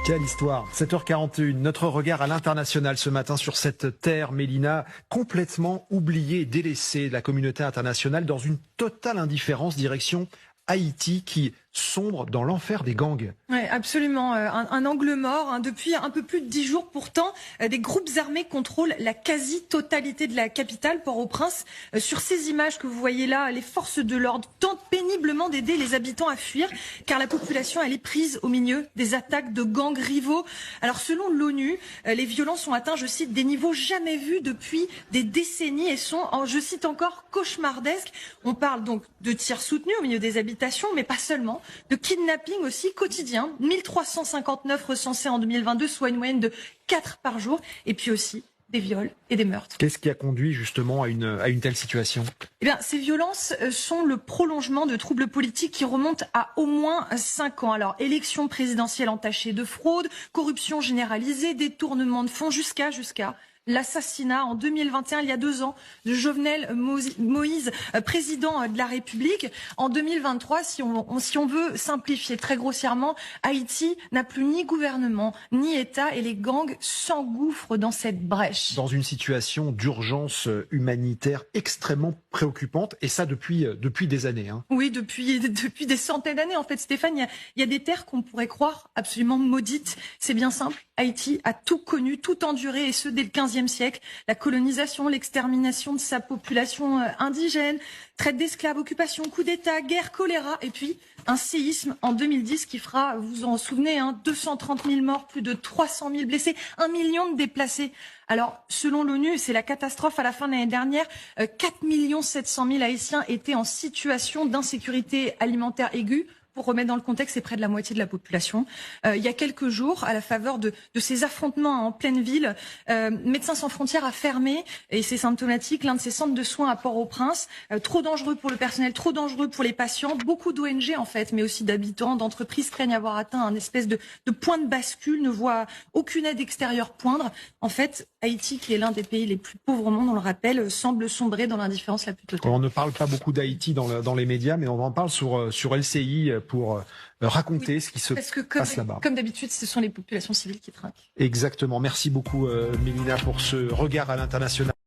Quelle histoire. 7h41, notre regard à l'international ce matin sur cette terre, Mélina, complètement oubliée et délaissée de la communauté internationale dans une totale indifférence direction Haïti qui sombre dans l'enfer des gangs. Oui, absolument. Un angle mort. Depuis un peu plus de 10 jours, pourtant, des groupes armés contrôlent la quasi-totalité de la capitale, Port-au-Prince. Sur ces images que vous voyez là, les forces de l'ordre tentent péniblement d'aider les habitants à fuir, car la population, elle est prise au milieu des attaques de gangs rivaux. Alors, selon l'ONU, les violences ont atteint, je cite, des niveaux jamais vus depuis des décennies et sont, je cite encore, cauchemardesques. On parle donc de tirs soutenus au milieu des habitations, mais pas seulement. De kidnapping aussi quotidien, 1359 recensés en 2022, soit une moyenne de 4 par jour, et puis aussi des viols et des meurtres. Qu'est-ce qui a conduit justement à une telle situation ? Eh bien, ces violences sont le prolongement de troubles politiques qui remontent à au moins 5 ans. Alors, élections présidentielles entachées de fraude, corruption généralisée, détournement de fonds, jusqu'à l'assassinat en 2021, il y a 2 ans, de Jovenel Moïse, président de la République. En 2023, si on veut simplifier très grossièrement, Haïti n'a plus ni gouvernement, ni État, et les gangs s'engouffrent dans cette brèche. Dans une situation d'urgence humanitaire extrêmement préoccupante, et ça depuis des années. Oui, depuis des centaines d'années, en fait, Stéphane. Il y a des terres qu'on pourrait croire absolument maudites. C'est bien simple. Haïti a tout connu, tout enduré, et ce, dès le XVe siècle. La colonisation, l'extermination de sa population indigène, traite d'esclaves, occupation, coup d'État, guerre, choléra, et puis un séisme en 2010 qui fera, vous vous en souvenez, 230 000 morts, plus de 300 000 blessés, 1 million de déplacés. Alors, selon l'ONU, c'est la catastrophe à la fin de l'année dernière. 4 700 000 Haïtiens étaient en situation d'insécurité alimentaire aiguë. Pour remettre dans le contexte, c'est près de la moitié de la population. Il y a quelques jours, à la faveur de ces affrontements en pleine ville, Médecins sans frontières a fermé, et c'est symptomatique, l'un de ses centres de soins à Port-au-Prince. Trop dangereux pour le personnel, trop dangereux pour les patients. Beaucoup d'ONG, en fait, mais aussi d'habitants, d'entreprises craignent avoir atteint un espèce de point de bascule, ne voient aucune aide extérieure poindre. En fait, Haïti, qui est l'un des pays les plus pauvres au monde, on le rappelle, semble sombrer dans l'indifférence la plus totale. On ne parle pas beaucoup d'Haïti dans les médias, mais on en parle sur LCI pour raconter ce qui se passe là-bas. Comme d'habitude, ce sont les populations civiles qui trinquent. Exactement. Merci beaucoup, Mélina, pour ce regard à l'international.